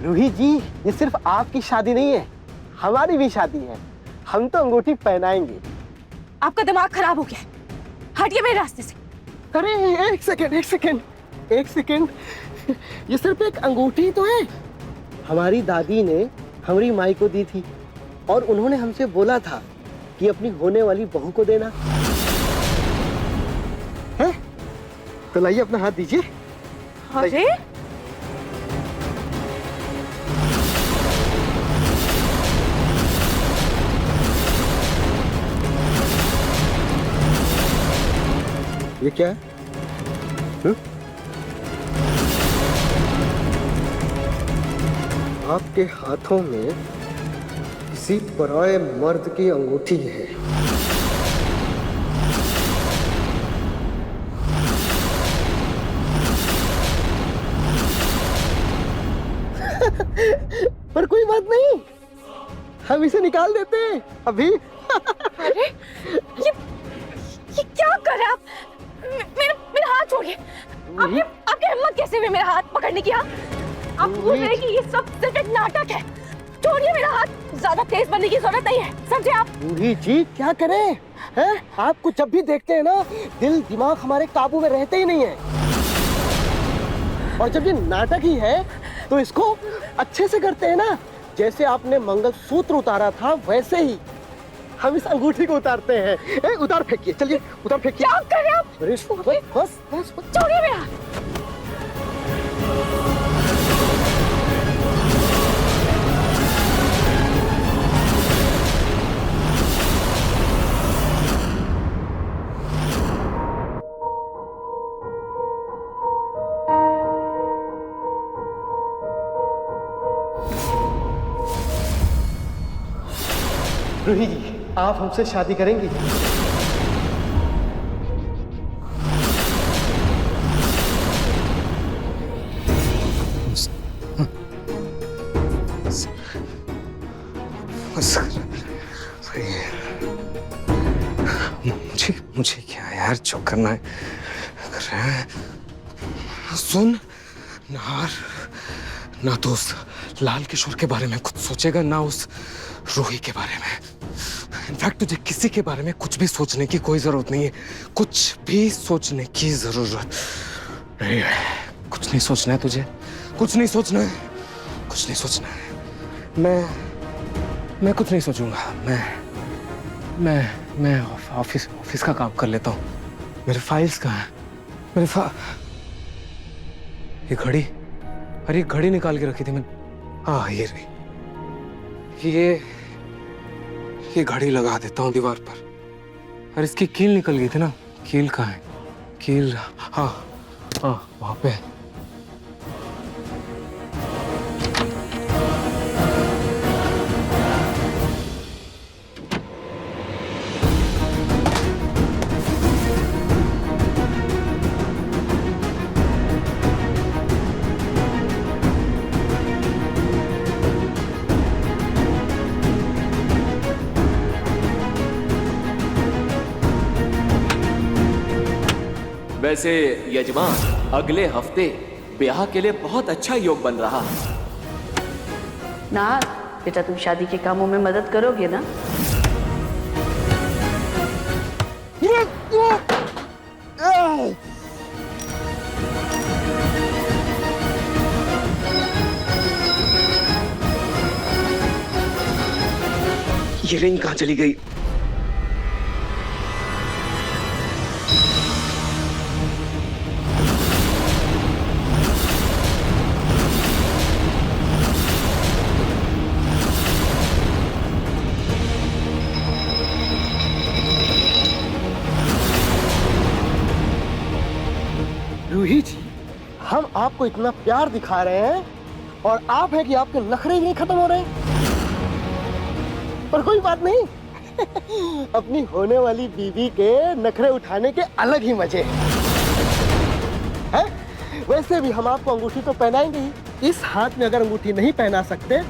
रूही जी, ये सिर्फ आपकी शादी नहीं है, हमारी भी शादी है। हम तो अंगूठी पहनाएंगे। आपका दिमाग खराब हो गया है, हटिए मेरे रास्ते से। अरे एक सेकेंड, ये सिर्फ एक अंगूठी तो है। हमारी दादी ने हमारी माई को दी थी और उन्होंने हमसे बोला था कि अपनी होने वाली बहू को देना है। तो लाइए अपना हाथ दीजिए। अरे ये क्या है? आपके हाथों में किसी पराये मर्द की अंगूठी है। पर कोई बात नहीं, हम इसे निकाल देते हैं अभी। अरे ये क्या कर रहे हैं आप? मेरा हाथ छोड़िए। आपकी हिम्मत कैसे हुई मेरा हाथ पकड़ने की? आप भूल रहे हैं कि ये सब सिर्फ एक नाटक है। छोड़िए मेरा हाथ, ज्यादा तेज बनने की जरूरत नहीं है, समझे आप? बूढ़ी जी क्या करें हैं? आपको जब भी देखते हैं ना, दिल दिमाग हमारे काबू में रहते ही नहीं है। और जब ये नाटक ही है तो इसको अच्छे से करते हैं ना। जैसे आपने मंगलसूत्र उतारा था वैसे ही हम इस अंगूठी को उतारते हैं। उतार फेंकिए, चलिए उतार फेंकिए। क्या कर रहे हैं आप? अरे बस छोड़िए मेरा हाथ। रूही जी, आप हमसे शादी करेंगी? मुझे क्या यार, जो करना है कर रहे हैं। सुन नार, ना तो उस लाल किशोर के बारे में कुछ सोचेगा, ना उस रूही के बारे में। इनफैक्ट तुझे किसी के बारे में कुछ भी सोचने की कोई जरूरत नहीं है। कुछ भी सोचने की जरूरत नहीं है। कुछ नहीं सोचना है तुझे, कुछ नहीं सोचना है, कुछ नहीं सोचना है। मैं कुछ नहीं सोचूंगा। मैं ऑफिस का काम कर लेता हूँ। मेरे फाइल्स कहाँ हैं? ये घड़ी, अरे घड़ी निकाल के रखी थी मैंने। हाँ ये रही। ये घड़ी लगा देता हूँ दीवार पर। अरे इसकी कील निकल गई थी ना। कील कहाँ है? कील, हाँ वहां पे। वैसे यजमान, अगले हफ्ते ब्याह के लिए बहुत अच्छा योग बन रहा है। नार, बेटा तुम शादी के कामों में मदद करोगे ना? ये रिंग कहाँ चली गई? रूही जी, हम आपको इतना प्यार दिखा रहे हैं और आप है कि आपके नखरे ही नहीं खत्म हो रहे। पर कोई बात नहीं, अपनी होने वाली बीवी के नखरे उठाने के अलग ही मजे हैं। वैसे भी हम आपको अंगूठी तो पहनाएंगे ही। इस हाथ में अगर अंगूठी नहीं पहना सकते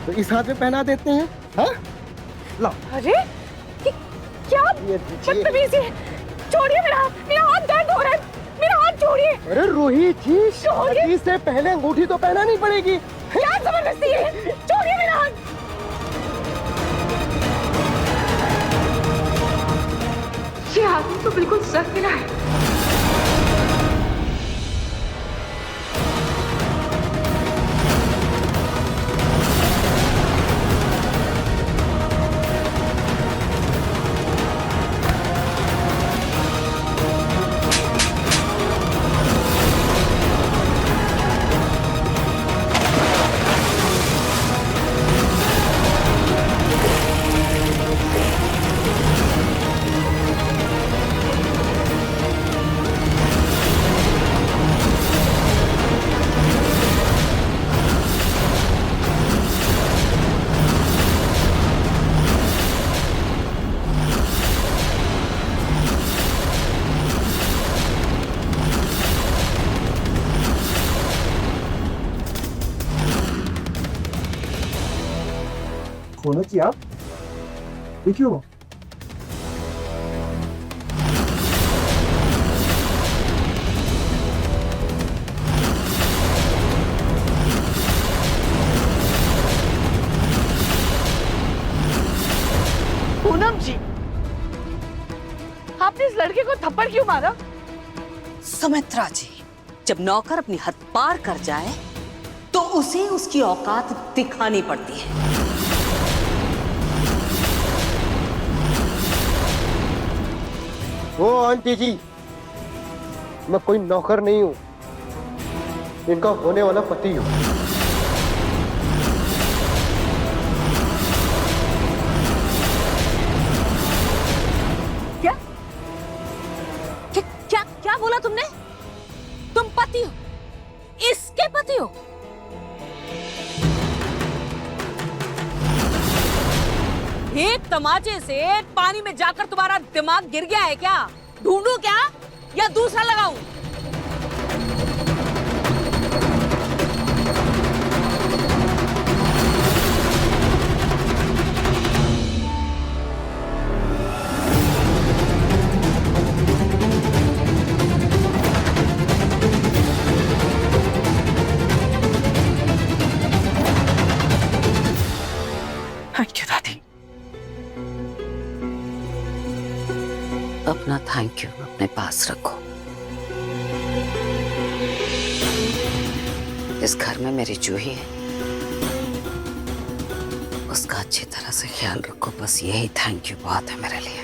तो इस हाथ में पहना देते हैं। हाँ लो। अरे क्या बदतमीजी है? छोड़िए मेरा हाथ दर्द हो रहा है। मेरा हाथ छोड़िए। अरे रूही जी, शादी से पहले अंगूठी तो पहनानी पड़ेगी। क्या जबरदस्ती है? छोड़िए मेरा हाथ। ये आदमी तो बिल्कुल सर गिरा है। होना चाहिए आप ये क्यों? पूनम जी, आपने इस लड़के को थप्पड़ क्यों मारा? सुमित्रा जी, जब नौकर अपनी हद पार कर जाए तो उसे उसकी औकात दिखानी पड़ती है। ओ आंटी जी, मैं कोई नौकर नहीं हूं, इनका होने वाला पति हूं। क्या क्या क्या, क्या बोला तुमने? तुम पति हो, इसके पति हो? एक तमाचे से पानी में जाकर तुम्हारा दिमाग गिर गया है क्या? ढूंढूं क्या या दूसरा लगाऊं? थैंक यू दादी। अपना थैंक यू अपने पास रखो। इस घर में मेरी जूही है, उसका अच्छी तरह से ख्याल रखो। बस यही थैंक यू बहुत है मेरे लिए।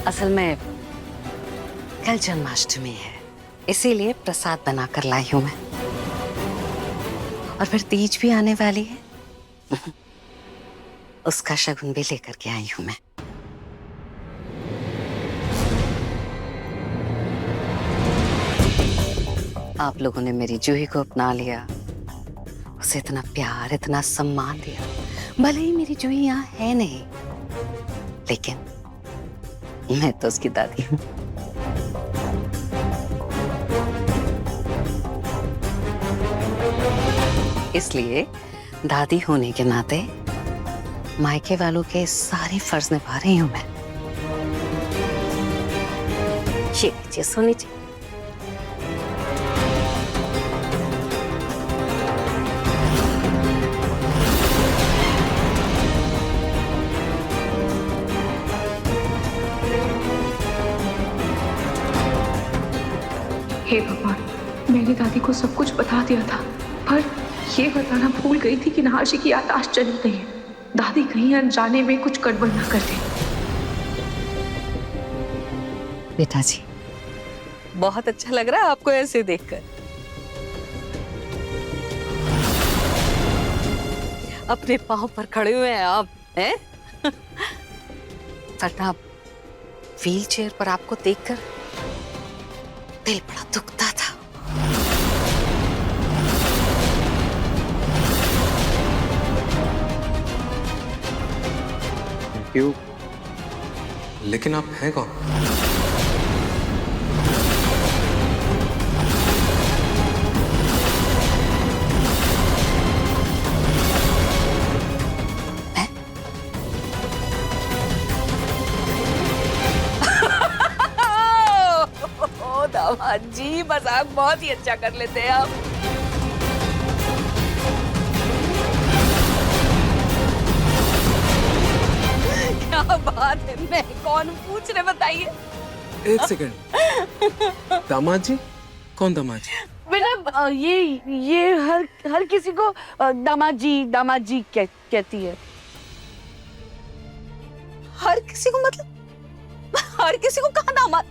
असल में कल जन्माष्टमी है, इसीलिए प्रसाद बनाकर लाई हूं मैं। और फिर तीज भी आने वाली है, उसका शगुन भी लेकर के आई हूं मैं। आप लोगों ने मेरी जूही को अपना लिया, उसे इतना प्यार इतना सम्मान दिया। भले ही मेरी जूही यहाँ है नहीं, लेकिन मैं तो उसकी दादी हूँ। इसलिए दादी होने के नाते मायके वालों के सारे फर्ज निभा रही हूं मैं। ये लीजिए, सुन लीजिए। हे भगवान, मैंने दादी को सब कुछ बता दिया था, पर ये बताना भूल गई थी कि नहाशी की याददाश्त चली गई है। दादी कहीं अनजाने में कुछ गड़बड़ ना कर दे। बेटा जी, बहुत अच्छा लग रहा है आपको ऐसे देखकर। अपने पांव पर खड़े हुए हैं आप, हैं? वरना व्हील चेयर पर आपको देखकर दिल बड़ा दुखता था। क्यों? लेकिन आप हैं कौन? दामाद जी मजाक बहुत ही अच्छा कर लेते हैं आप। क्या बात है, मैं कौन पूछ रहे बताइए। एक सेकंड, दामाद जी? कौन दामाद जी? बेटा ये हर किसी को दामाद जी कहती है। हर किसी को मतलब हर किसी को कहा दामाद?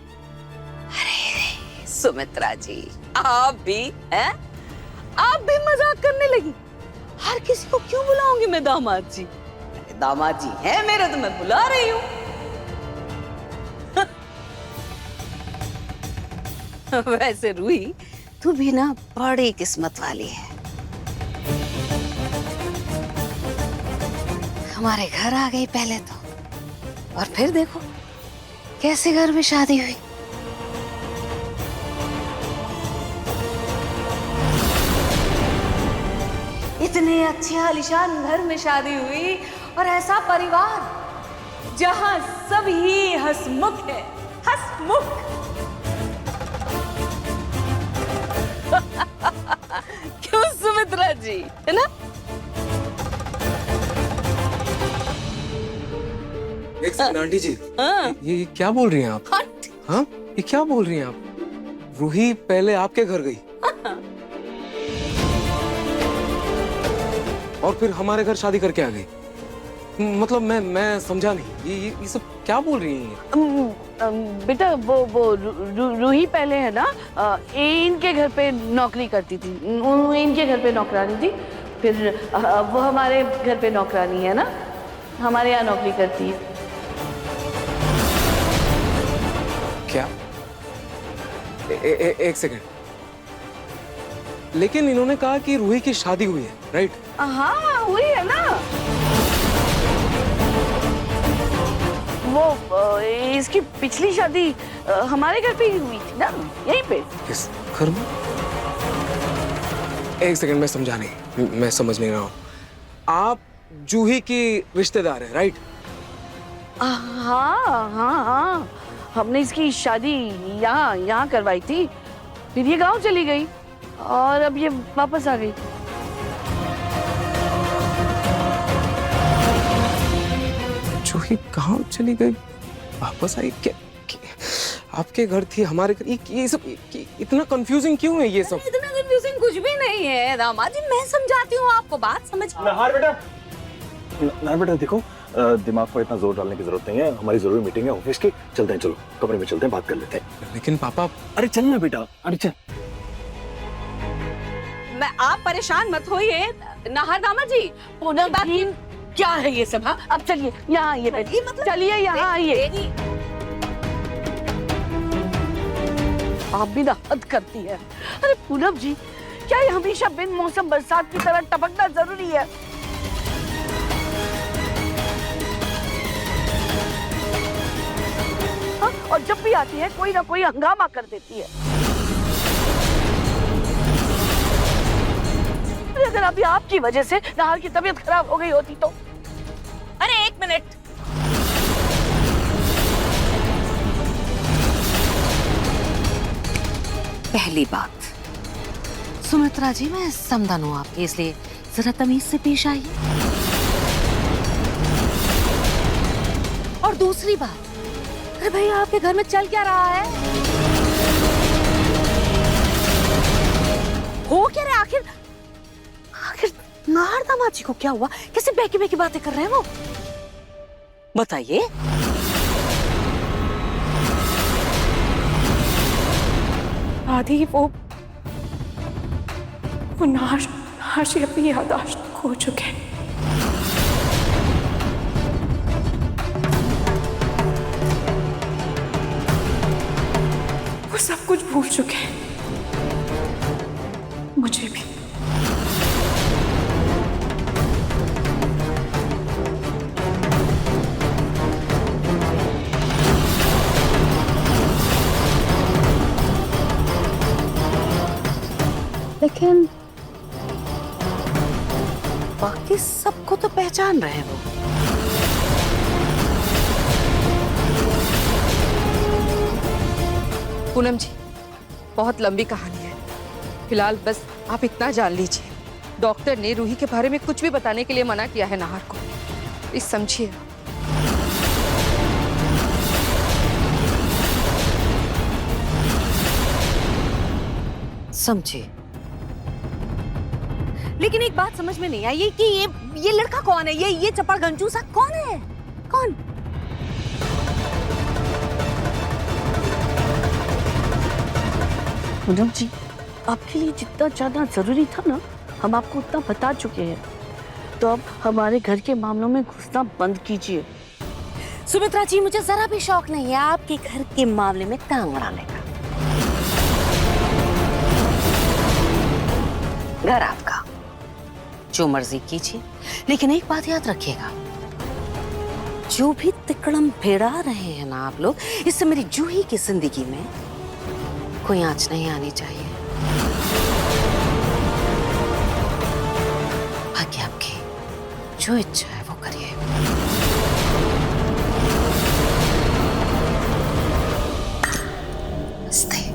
अरे सुमित्रा जी, आप भी हैं? आप भी मजाक करने लगी। हर किसी को क्यों बुलाऊंगी मैं दामाद जी? दामाद जी हैं मेरे, तो मैं बुला रही हूँ। वैसे रूही, तू भी ना बड़ी किस्मत वाली है। हमारे घर आ गई पहले तो, और फिर देखो कैसे घर में शादी हुई। इतने अच्छे आलीशान घर में शादी हुई और ऐसा परिवार जहां सभी हंसमुख है, हंसमुख। क्यों सुमित्रा जी, है ना? एक सेकंड आंटी जी, हाँ। ये क्या बोल रही हैं आप? हाँ, ये क्या बोल रही हैं आप? रूही पहले आपके घर गई और फिर हमारे घर शादी करके आ गई। मतलब मैं समझा नहीं, ये सब क्या बोल रही हैं? बेटा वो रूही पहले है ना, इनके घर पे नौकरी करती थी। इनके घर पे नौकरानी थी, फिर वो हमारे घर पे नौकरानी है ना, हमारे यहाँ नौकरी करती है। क्या? एक सेकंड, लेकिन इन्होंने कहा कि रूही की शादी हुई है, राइट? हाँ हुई है ना। वो इसकी पिछली शादी हमारे घर पे ही हुई थी ना, यहीं पे। इस घर में? एक सेकंड, मैं समझा नहीं, मैं समझ नहीं रहा हूँ। आप जूही की रिश्तेदार हैं, राइट? हाँ, हमने इसकी शादी यहाँ करवाई थी, फिर ये गांव चली गई और अब ये वापस आ गई। जूही कहाँ चली गई, वापस आई? क्या आपके घर थी, हमारे घर? ये सब इतना कंफ्यूजिंग क्यों है ये सब? इतना कंफ्यूजिंग कुछ भी नहीं है दामाद जी, मैं समझाती हूँ आपको, बात समझ। नहार बेटा देखो, दिमाग पर इतना जोर डालने की जरूरत नहीं है। हमारी जरूरी मीटिंग है ऑफिस की, चलते हैं, चलो कमरे में चलते हैं, बात कर लेते हैं। लेकिन पापा। अरे चल ना बेटा, अरे चल। आप परेशान मत होइए नाहर दामाद जी। पूनम क्या है ये सब? हाँ अब चलिए यहाँ आइए, मतलब चलिए यहाँ आइए। आप भी ना हद करती है। अरे पूनम जी, क्या ये हमेशा बिन मौसम बरसात की तरह टपकना जरूरी है? हाँ? और जब भी आती है कोई ना कोई हंगामा कर देती है। अगर अभी आपकी वजह से नाहर की तबीयत खराब हो गई होती तो। अरे एक मिनट, पहली बात, सुमित्रा जी मैं समधन हूँ आपकी, इसलिए जरा तमीज से पेश आइए। और दूसरी बात, अरे भैया आपके घर में चल क्या रहा है? हो क्या रहा है आखिर? नाहर दामाद जी को क्या हुआ? कैसे बहकी बहकी बातें कर रहे हैं वो? बताइए। आदि वो नाहर से अपनी याददाश्त खो चुके हैं। वो सब कुछ भूल चुके हैं, मुझे भी। लेकिन बाकी सबको तो पहचान रहे हैं वो। पूनम जी, बहुत लंबी कहानी है। फिलहाल बस आप इतना जान लीजिए, डॉक्टर ने रूही के बारे में कुछ भी बताने के लिए मना किया है नाहर को। प्लीज समझिए। समझे, लेकिन एक बात समझ में नहीं आई कि ये लड़का कौन है? ये चपड़ गंजूसा कौन है? कौन? पूनम जी, आपके लिए जितना जानना जरूरी था ना, हम आपको उतना बता चुके हैं। तो अब हमारे घर के मामलों में घुसना बंद कीजिए। सुमित्रा जी, मुझे जरा भी शौक नहीं है आपके घर के मामले में टांग अड़ाने का। घर आपका, जो मर्जी कीजिए, लेकिन एक बात याद रखिएगा, जो भी तिकड़म फेड़ा रहे हैं ना आप लोग, इससे मेरी जूही की जिंदगी में कोई आंच नहीं आनी चाहिए। बाकी आपकी जो इच्छा है वो करिए। नमस्ते।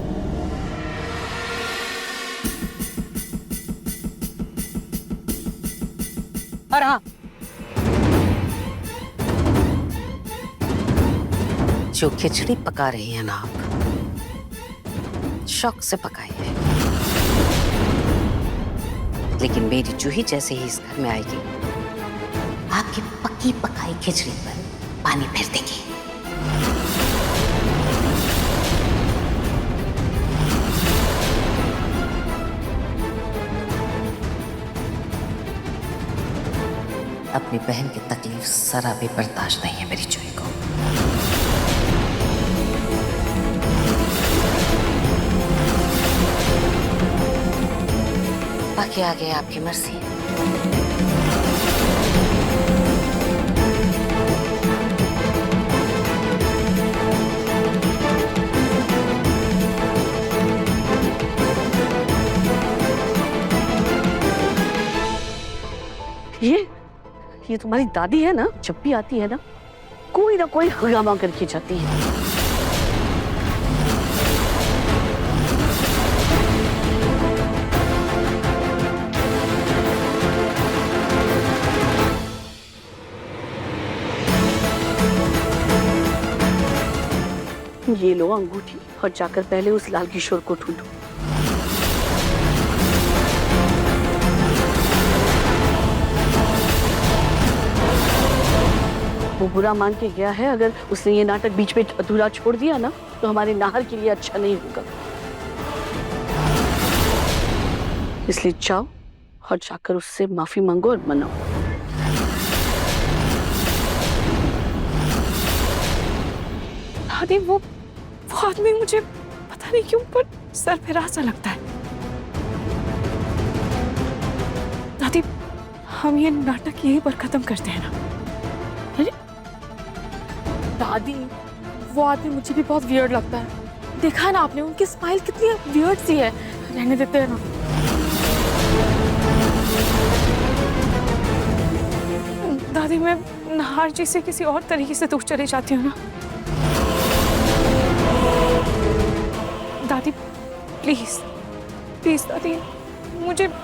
और हाँ, जो खिचड़ी पका रही हैं ना आप, शौक से पकाइए, लेकिन मेरी जूही जैसे ही इस घर में आएगी, आपकी पक्की पकाई खिचड़ी पर पानी फेर देगी। अपनी बहन की तकलीफ जरा भी बर्दाश्त नहीं है मेरी जूही को। बाकी आगे आपकी मर्जी। ये तुम्हारी दादी है ना, जब भी आती है ना कोई हंगामा करके जाती है। ये लो अंगूठी और जाकर पहले उस लाल किशोर को ढूंढो। वो बुरा मान के गया है। अगर उसने ये नाटक बीच में अधूरा छोड़ दिया ना, तो हमारे नाहर के लिए अच्छा नहीं होगा। इसलिए जाओ और जाकर उससे माफी मांगो और मनाओ। दादी, वो आदमी मुझे पता नहीं क्यों पर सरफराज सा लगता है। दादी, हम ये नाटक यहीं पर खत्म करते हैं ना? दादी, वो आदमी मुझे भी बहुत वियर्ड लगता है। देखा ना आपने, उनकी स्माइल कितनी वियर्ड सी है। रहने देते हैं ना। दादी, मैं नाहर जी से किसी और तरीके से दूर चली जाती हूँ ना। दादी प्लीज प्लीज दादी,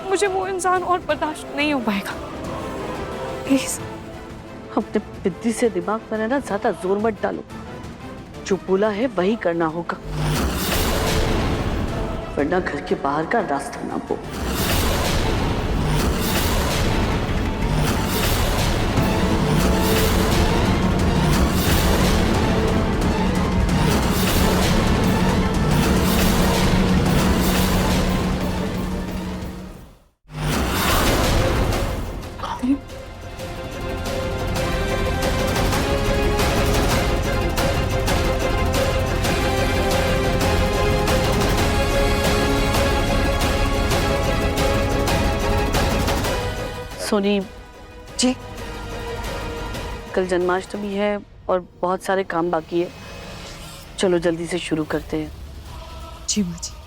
मुझे वो इंसान और बर्दाश्त नहीं हो पाएगा। प्लीज। अपने बुद्धि से दिमाग पर है ना ज्यादा जोर मत डालो। जो बोला है वही करना होगा, वरना घर के बाहर का रास्ता ना हो। सोनी जी, कल जन्माष्टमी है और बहुत सारे काम बाकी है। चलो जल्दी से शुरू करते हैं। जी माँ जी।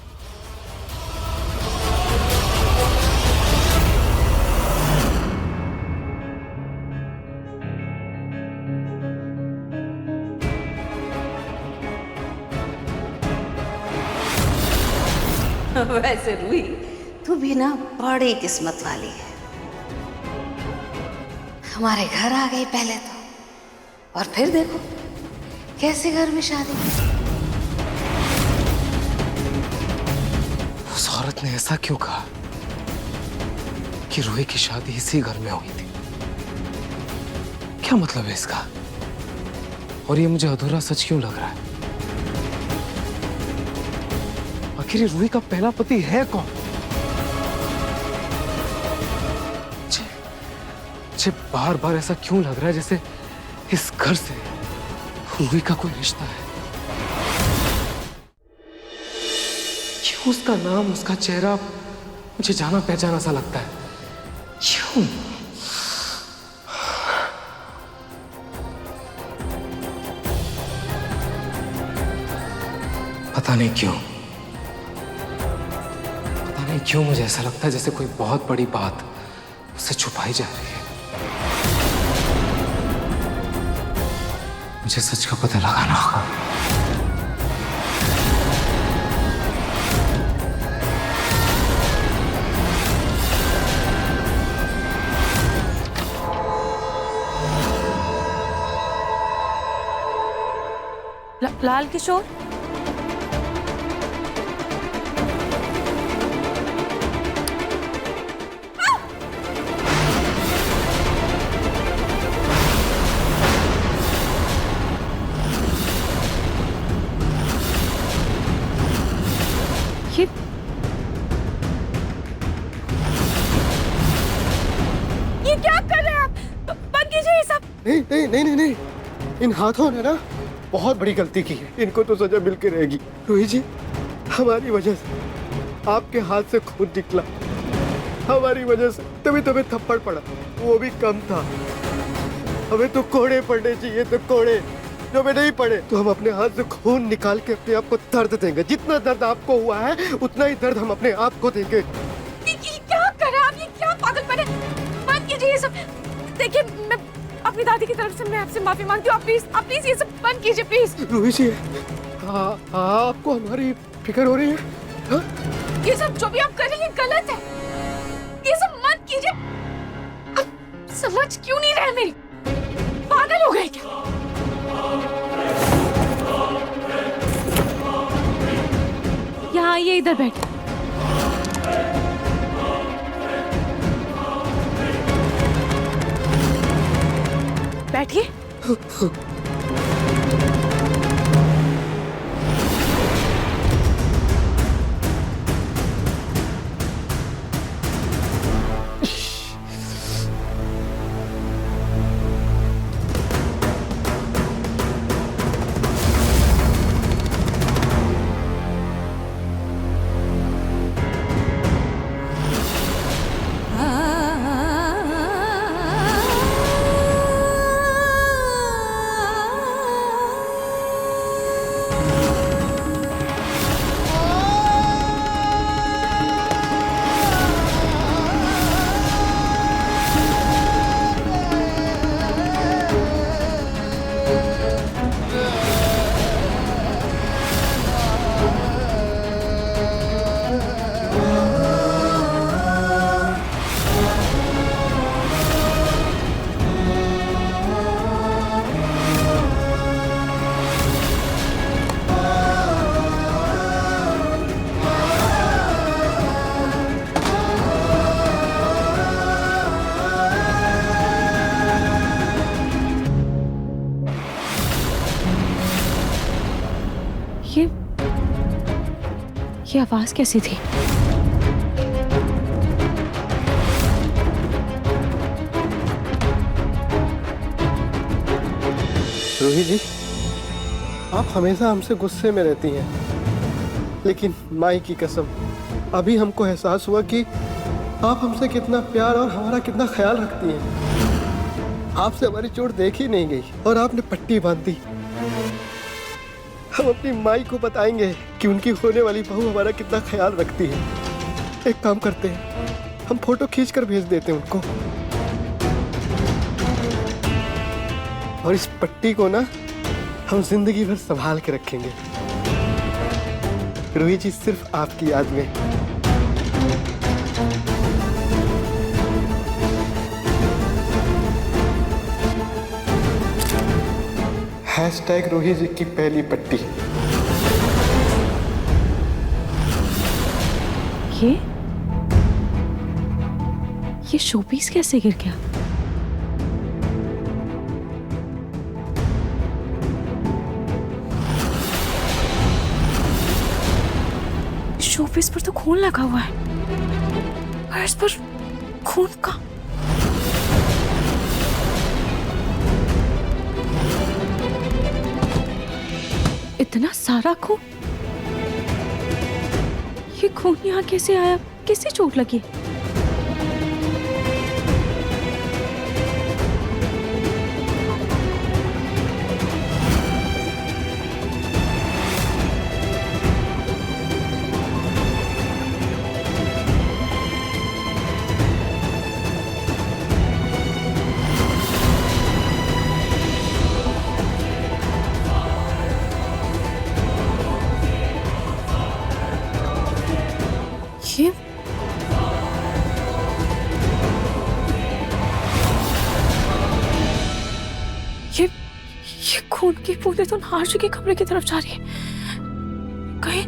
वैसे रूही, तू भी ना बड़ी किस्मत वाली है। हमारे घर आ गई पहले तो, और फिर देखो कैसे घर में शादी। उस औरत ने ऐसा क्यों कहा कि रूही की शादी इसी घर में हुई थी? क्या मतलब है इसका? और ये मुझे अधूरा सच क्यों लग रहा है? आखिर ये रूही का पहला पति है कौन? मुझे बार बार ऐसा क्यों लग रहा है जैसे इस घर से रूही का कोई रिश्ता है। क्यों उसका नाम, उसका चेहरा मुझे जाना पहचाना सा लगता है? क्यों? पता नहीं क्यों, पता नहीं क्यों मुझे ऐसा लगता है जैसे कोई बहुत बड़ी बात उससे छुपाई जा रही है। मुझे सच का पता लगाना होगा। लाल किशोर, ये क्या कर रहे हैं आप? बंद कीजिए ये सब। नहीं नहीं नहीं नहीं नहीं, इन हाथों ने ना बहुत बड़ी गलती की है। इनको तो सजा मिल के रहेगी। रूही जी, हमारी वजह से आपके हाथ से खून निकला, हमारी वजह से तभी तुम्हें थप्पड़ पड़ा, वो भी कम था। हमें तो कोड़े पड़ने चाहिए, तो कोड़े जो हमें नहीं पड़े। तो हम अपने हाथ से खून निकाल के अपने आप को दर्द देंगे। जितना दर्द आपको हुआ है उतना ही दर्द हम अपने आप को देंगे। ये क्या कर रहे हैं आप? ये क्या पागलपन है? बंद कीजिए ये सब। देखिए, मैं अपनी दादी की तरफ से मैं आपसे माफी मांगती हूँ। आप प्लीज ये सब बंद कीजिए प्लीज। रूही जी, आपको हमारी फिक्र हो रही है? हाँ? ये सब जो भी आप कर रही हैं गलत है। ये सब मत कीजिए। आप समझ क्यों नहीं रहे मेरी? पागल हो गए क्या? यहाँ आइए, इधर बैठ। बैठिए। ये आवाज कैसी थी? रूही जी, आप हमेशा हमसे गुस्से में रहती हैं, लेकिन माई की कसम अभी हमको एहसास हुआ कि आप हमसे कितना प्यार और हमारा कितना ख्याल रखती हैं। आपसे हमारी चोट देखी नहीं गई और आपने पट्टी बांध दी। हम अपनी माई को बताएंगे कि उनकी होने वाली बहू हमारा कितना ख्याल रखती है। एक काम करते हैं, हम फोटो खींचकर भेज देते हैं उनको, और इस पट्टी को ना हम जिंदगी भर संभाल के रखेंगे। रूही जी सिर्फ आपकी याद में। हैशटैग रूही जी की पहली पट्टी। ये शोपीस कैसे गिर गया? शोपीस पर तो खून लगा हुआ है और इस पर खून का। इतना सारा खून, ये खून यहाँ कैसे आया? किससे चोट लगी? ये खून की बूंदें तो नाहरजी के कमरे की तरफ जा रही है। कहीं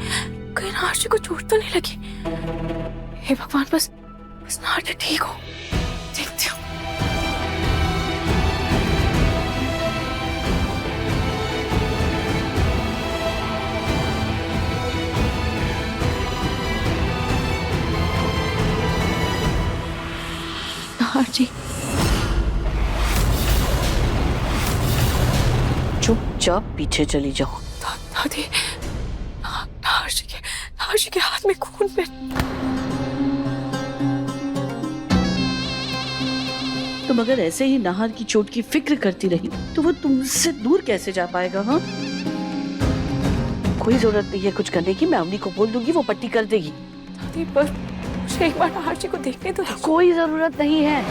कहीं नाहरजी को चोट तो नहीं लगी? हे भगवान, बस नाहरजी ठीक हो। देखती हूँ। नाहरजी, चुपचाप पीछे चली जाओ। दादी, नाहरजी के हाथ में खून पे। तुम अगर ऐसे ही नाहर की चोट की फिक्र करती रही तो वो तुमसे दूर कैसे जा पाएगा? हाँ, कोई जरूरत नहीं है कुछ करने की। मैं अवनी को बोल दूंगी, वो पट्टी कर देगी। दादी, पर मुझे एक बार नाहरजी को देखने तो दीजिए। कोई जरूरत नहीं है।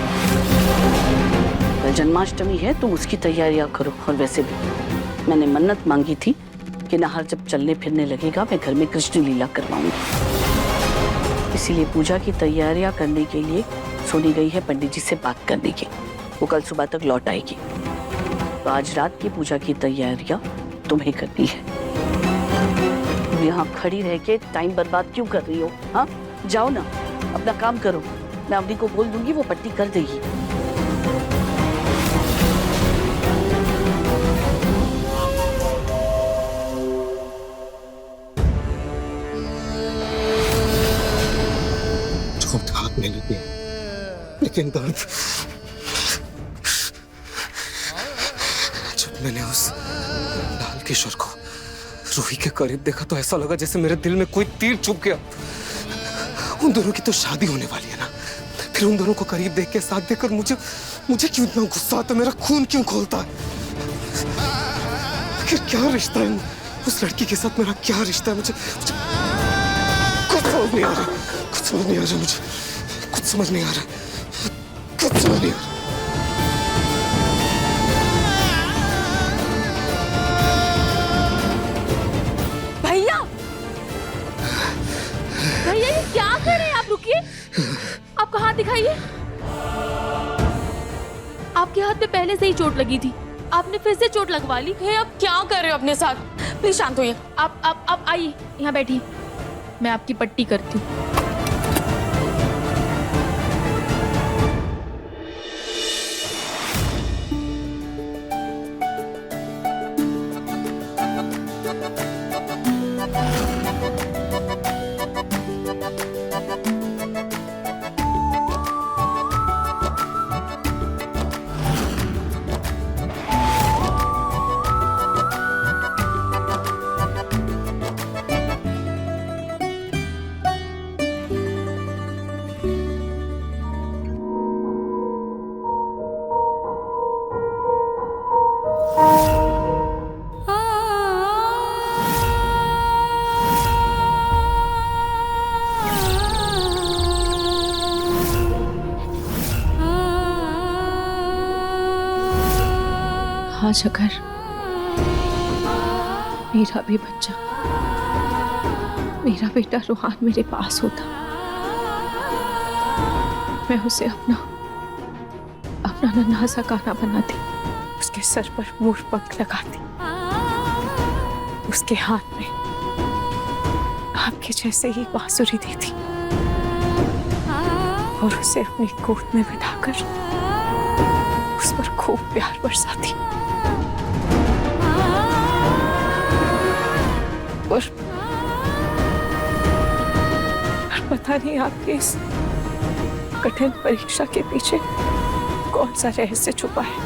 कल जन्माष्टमी है, तुम उसकी तैयारियां करो। और वैसे भी मैंने मन्नत मांगी थी कि नाहर जब चलने फिरने लगेगा मैं घर में कृष्ण लीला करवाऊंगी। इसीलिए पूजा की तैयारियां करने के लिए सोनी गई है पंडित जी से बात करने की। वो कल सुबह तक लौट आएगी। तो आज रात की पूजा की तैयारियां तुम्हें करनी है। तुम यहाँ खड़ी रह के टाइम बर्बाद क्यों कर रही हो? हाँ, जाओ ना, अपना काम करो। मैं अवनी को बोल दूंगी, वो पट्टी कर देगी। चोट हाथ में लगी, लेकिन दर्द। जब मैंने उस लाल किशोर को रूही के करीब देखा तो ऐसा लगा जैसे मेरे दिल में कोई तीर चुभ गया। उन दोनों की तो शादी होने वाली है ना, फिर उन दोनों को करीब देख के साथ देखकर मुझे क्यों इतना गुस्सा आता? मेरा खून क्यों खोलता है? आखिर क्या रिश्ता है उस लड़की के साथ? मेरा क्या रिश्ता है? मुझे कुछ समझ नहीं आ रहा, कुछ समझ नहीं आ रहा, मुझे कुछ समझ नहीं आ रहा, कुछ समझ नहीं आ रहा। भैया, भैया, ये क्या कर रहे हैं आप? रुकिए, आपका हाथ दिखाइए। आपके हाथ में पहले से ही चोट लगी थी, आपने फिर से चोट लगवा ली है। आप क्या कर रहे हो अपने साथ? प्लीज शांत होइए। आप आइए, यहाँ बैठिए, मैं आपकी पट्टी करती हूँ। आज अगर मेरा भी बच्चा मेरा बेटा रूहान मेरे पास होता, मैं उसे अपना नन्हा सा गाना बनाती, उसके सर पर मोर पंख लगाती, उसके हाथ में आपके जैसे ही बांसुरी देती और उसे अपनी गोद में बिठाकर उस पर खूब प्यार बरसाती। और पता नहीं आपके इस कठिन परीक्षा के पीछे कौन सा रहस्य छुपा है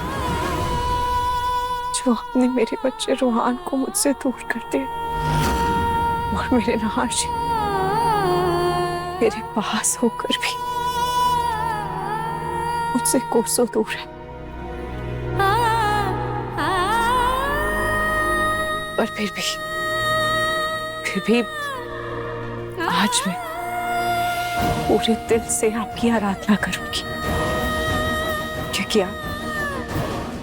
जो आपने मेरे बच्चे रूहान को मुझसे दूर कर दिया और मेरे नहार जी मेरे पास होकर भी मुझसे कोसों दूर है। और फिर भी आज मैं पूरे दिल से आपकी आराधना करूंगी,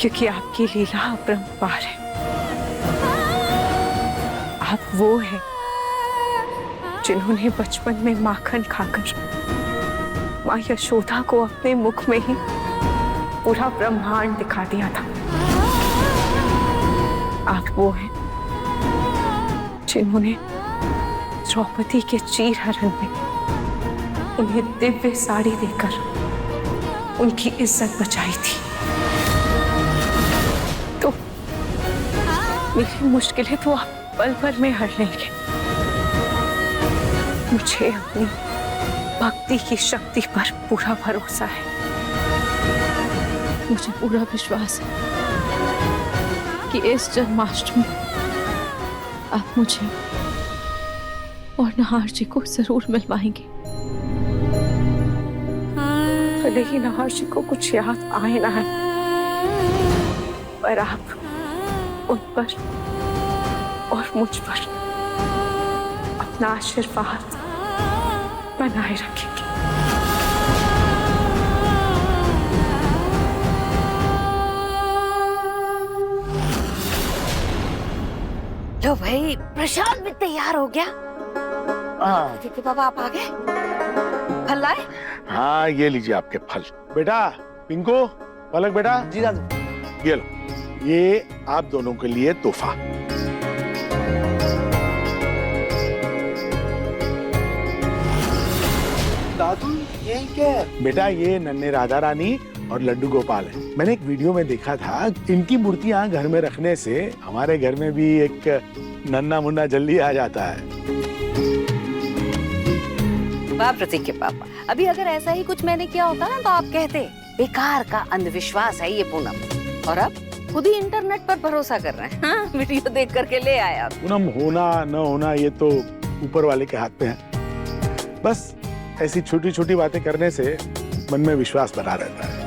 क्योंकि आपकी लीला अपरंपार है। आप वो हैं जिन्होंने बचपन में माखन खाकर माँ यशोदा को अपने मुख में ही पूरा ब्रह्मांड दिखा दिया था। आप वो हैं जिन्होंने द्रौपदी के चीरहरण में उन्हें दिव्य साड़ी देकर उनकी इज्जत बचाई थी। तो मेरी मुश्किलें तो आप पल भर में हर लेंगे। मुझे अपनी भक्ति की शक्ति पर पूरा भरोसा है। मुझे पूरा विश्वास है कि इस जन्माष्टमी आप मुझे और नहार जी को जरूर मिलवाएंगे। भले ही नहार जी को कुछ याद आए ना है, पर आप उन पर और मुझ पर अपना आशीर्वाद बनाए रखेंगे। लो भाई, प्रसाद भी तैयार हो गया। देखिए बाबा, आप आ गए। फल लाए? हाँ, ये लीजिए आपके फल। बेटा पिंको, पलक बेटा। जी दादू। ये लो, ये आप दोनों के लिए तोहफा। दादू ये क्या है? बेटा ये नन्हे राधा रानी और लड्डू गोपाल है। मैंने एक वीडियो में देखा था, इनकी मूर्तियां घर में रखने से हमारे घर में भी एक नन्हा मुन्ना जल्दी आ जाता है। वाह प्रतीक के पापा, अभी अगर ऐसा ही कुछ मैंने किया होता ना तो आप कहते बेकार का अंधविश्वास है ये पूनम। और अब खुद ही इंटरनेट पर भरोसा कर रहे हैं। हाँ, वीडियो देख करके ले आए आप। पूनम, होना न होना ये तो ऊपर वाले के हाथ में है। बस ऐसी छोटी छोटी बातें करने से मन में विश्वास बना रहता है।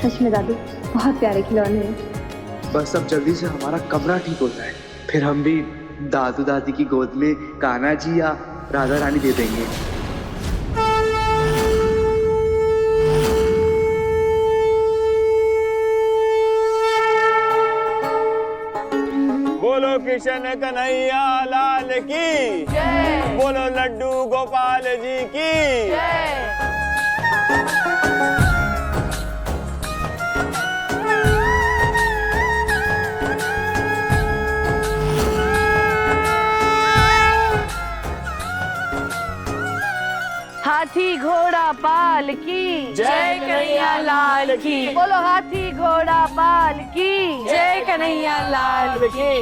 सच में दादू बहुत प्यारे खिलौने हैं। बस अब जल्दी से हमारा कमरा ठीक हो जाए, फिर हम भी दादू दादी की गोद में कान्हा जी या राधा रानी दे देंगे। बोलो कृष्ण कन्हैया लाल की जय, बोलो लड्डू गोपाल जी की जय। हाथी घोड़ा पाल की जय कन्हैया लाल की। बोलो हाथी घोड़ा पाल की जय कन्हैया लाल की।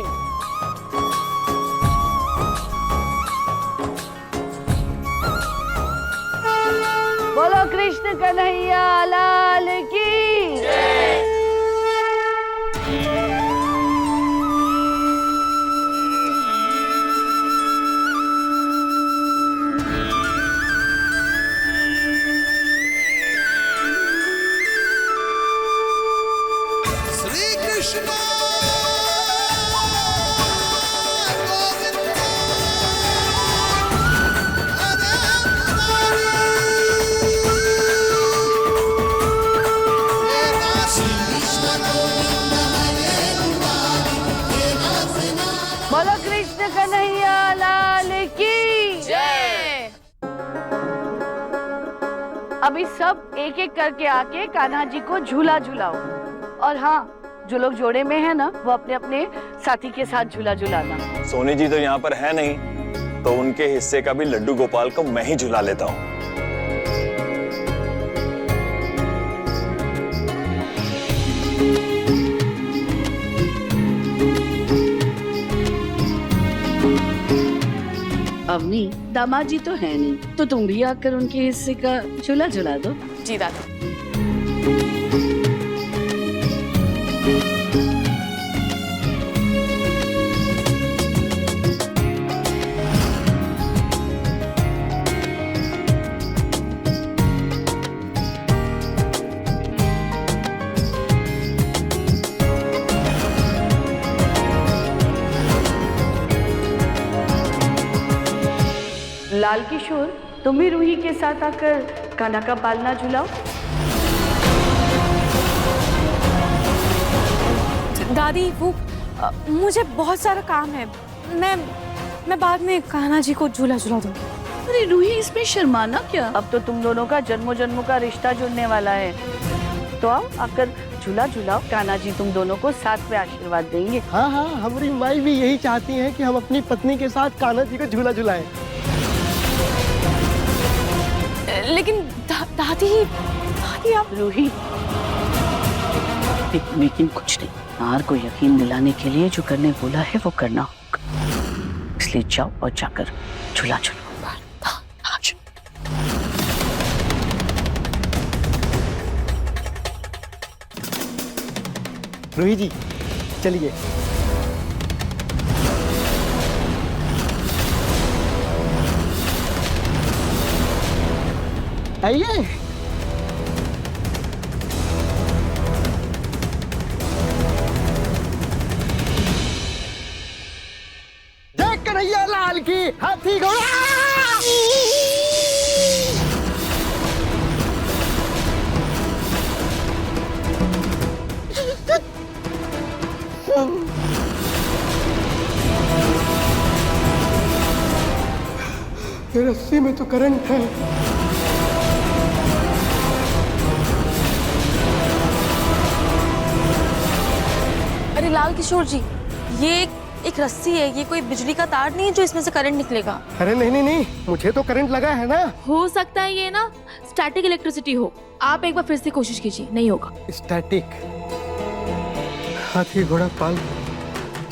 बोलो कृष्ण कन्हैया लाल की जय। See कृष्ण कन्हैया लाल की जय। अभी सब एक एक करके आके कान्हा जी को झूला झूलाओ। और हाँ, जो लोग जोड़े में है ना, वो अपने अपने साथी के साथ झूला झूलाना। सोनी जी तो यहाँ पर है नहीं, तो उनके हिस्से का भी लड्डू गोपाल को मैं ही झुला लेता हूँ। अवनी, दामाद जी तो है नहीं, तो तुम भी आकर उनके हिस्से का झूला झुला दो। जी दादी। लाल किशोर, तुम भी रूही के साथ आकर कान्हा का पालना झुलाओ। दादी वो मुझे बहुत सारा काम है, मैं बाद में कान्हा जी को झूला झूला दूंगी। अरे रूही, इसमें शर्माना क्या? अब तो तुम दोनों का जन्मों जन्मों का रिश्ता जुड़ने वाला है, तो आओ आकर झूला झूलाओ। कान्हा जी तुम दोनों को साथ में आशीर्वाद देंगे। हाँ हाँ, हमारी माई भी यही चाहती है कि हम अपनी पत्नी के साथ कान्हा जी को झूला झुलाएं। लेकिन दादी आप रूही, लेकिन कुछ नहीं, नार को यकीन दिलाने के लिए जो करने बोला है वो करना होगा। इसलिए जाओ और जाकर झूला झूलो। रूही जी चलिए। आइए। जय कन्हैया लाल की हाथी घोड़ा। ये रस्सी में तो करंट है। अरे लाल किशोर जी, ये एक रस्सी है, ये कोई बिजली का तार नहीं है जो इसमें से करंट निकलेगा। अरे नहीं नहीं नहीं, मुझे तो करंट लगा है ना। हो सकता है ये ना स्टैटिक इलेक्ट्रिसिटी हो। आप एक बार फिर से कोशिश कीजिए, नहीं होगा। स्टैटिक। हाथी घोड़ा पाल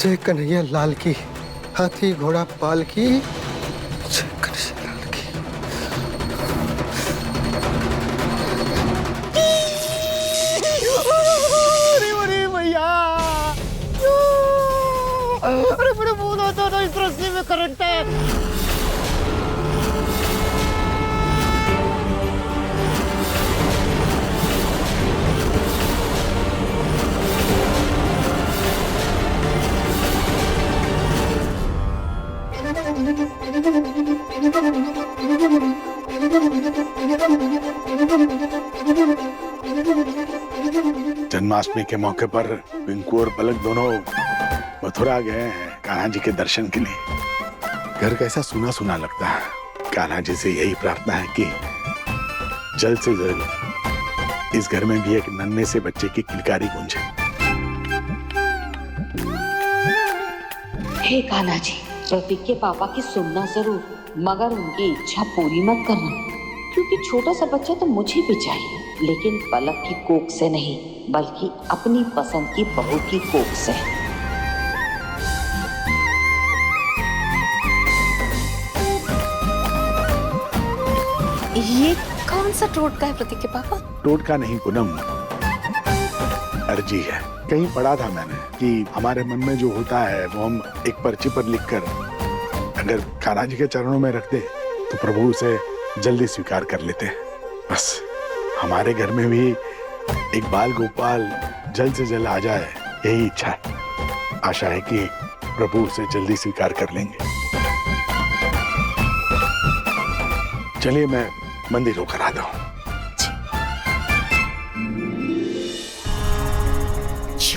जय कन्हैया लाल की। हाथी घोड़ा पाल की जय कन्हैया लाल की। अरे भैया, अरे बड़े बोल होता था, इस रस्सी में करंट है। जन्माष्टमी के मौके पर पिंकू और पलक दोनों मथुरा गए हैं कान्हा जी के दर्शन के लिए। घर कैसा सुना सुना लगता है। कान्हा जी से यही प्रार्थना है कि जल्द से जल्द इस घर में भी एक नन्हे से बच्चे की किलकारी गूंजे। हे कान्हा जी, प्रतीक के पापा की सुनना जरूर, मगर उनकी इच्छा पूरी मत करना, क्योंकि छोटा सा बच्चा तो मुझे भी चाहिए, लेकिन पलक की कोख से नहीं, बल्कि अपनी पसंद की बहू की कोख से। ये कौन सा टोटका है प्रतीक के पापा? टोटका नहीं पूनम, अर्जी है। कहीं पढ़ा था मैंने कि हमारे मन में जो होता है वो हम एक पर्ची पर लिखकर अगर कान्हा जी के चरणों में रख दे तो प्रभु उसे जल्दी स्वीकार कर लेते हैं। बस हमारे घर में भी एक बाल गोपाल जल्द से जल्द आ जाए, यही इच्छा है। आशा है कि प्रभु उसे जल्दी स्वीकार कर लेंगे। चलिए मैं मंदिर होकर आता हूँ।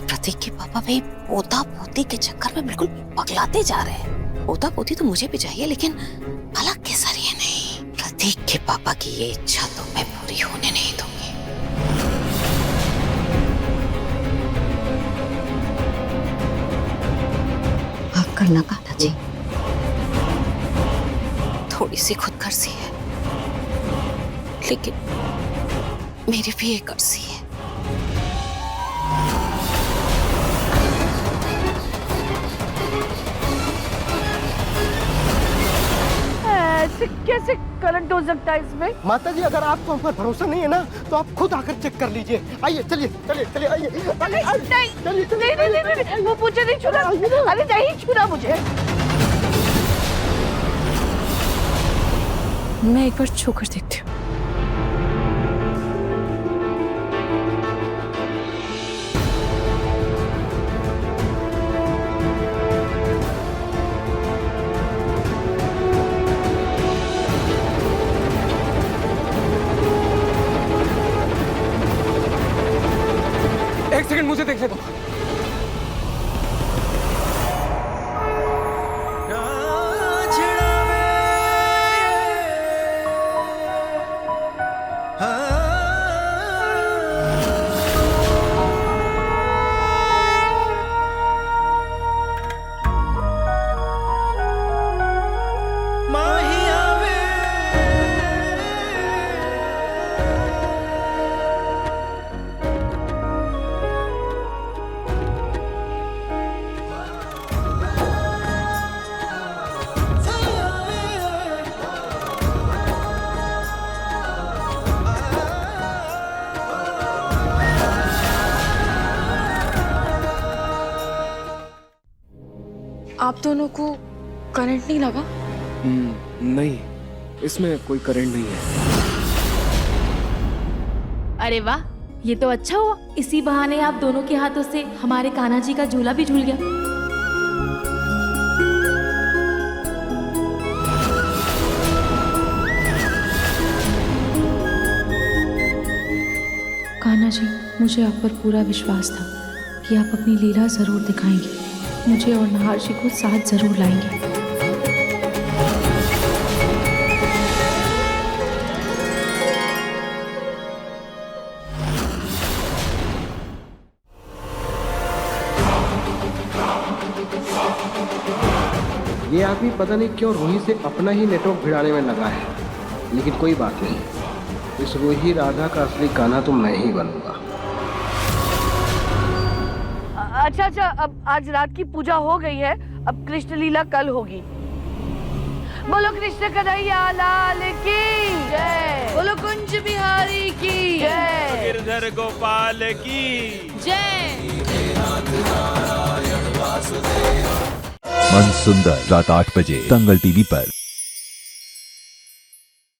प्रतीक के पापा भाई पोता पोती के चक्कर में बिल्कुल पगलाते जा रहे हैं। पोता पोती तो मुझे भी चाहिए, लेकिन पलक के जरिए नहीं। प्रतीक के पापा की ये इच्छा तो मैं पूरी होने नहीं दूंगी। माफ करना कान्हा जी, थोड़ी सी खुदगर्जी है, लेकिन मेरी भी एक अर्जी है। ऐसे कैसे करंट हो सकता है इसमें? माता जी, अगर आपको हम पर भरोसा नहीं है ना, तो आप खुद आकर चेक कर लीजिए। आइए, चलिए चलिए चलिए, आइए नहीं, वो मुझे नहीं छूना। अरे नहीं छूना मुझे। मैं एक बार छूकर देखती हूँ। एक सेकंड मुझे देखने दो। आप दोनों को करंट नहीं लगा? नहीं, इसमें कोई करंट नहीं है। अरे वाह, ये तो अच्छा हुआ। इसी बहाने आप दोनों के हाथों से हमारे कान्हा जी का झूला भी झूल गया। कान्हा जी, मुझे आप पर पूरा विश्वास था कि आप अपनी लीला जरूर दिखाएंगे, मुझे और नहार जी को साथ जरूर लाएंगे। ये आदमी पता नहीं क्यों रूही से अपना ही नेटवर्क भिड़ाने में लगा है, लेकिन कोई बात नहीं, इस रूही राधा का असली कान्हा तो मैं ही बनूंगा। अच्छा, अब आज रात की पूजा हो गई है, अब कृष्ण लीला कल होगी। बोलो कृष्ण कन्हैया लाल की जय, बोलो कुंज बिहारी की जय, गिरधर गोपाल की जय। मन सुंदर रात 8 बजे दंगल टीवी पर।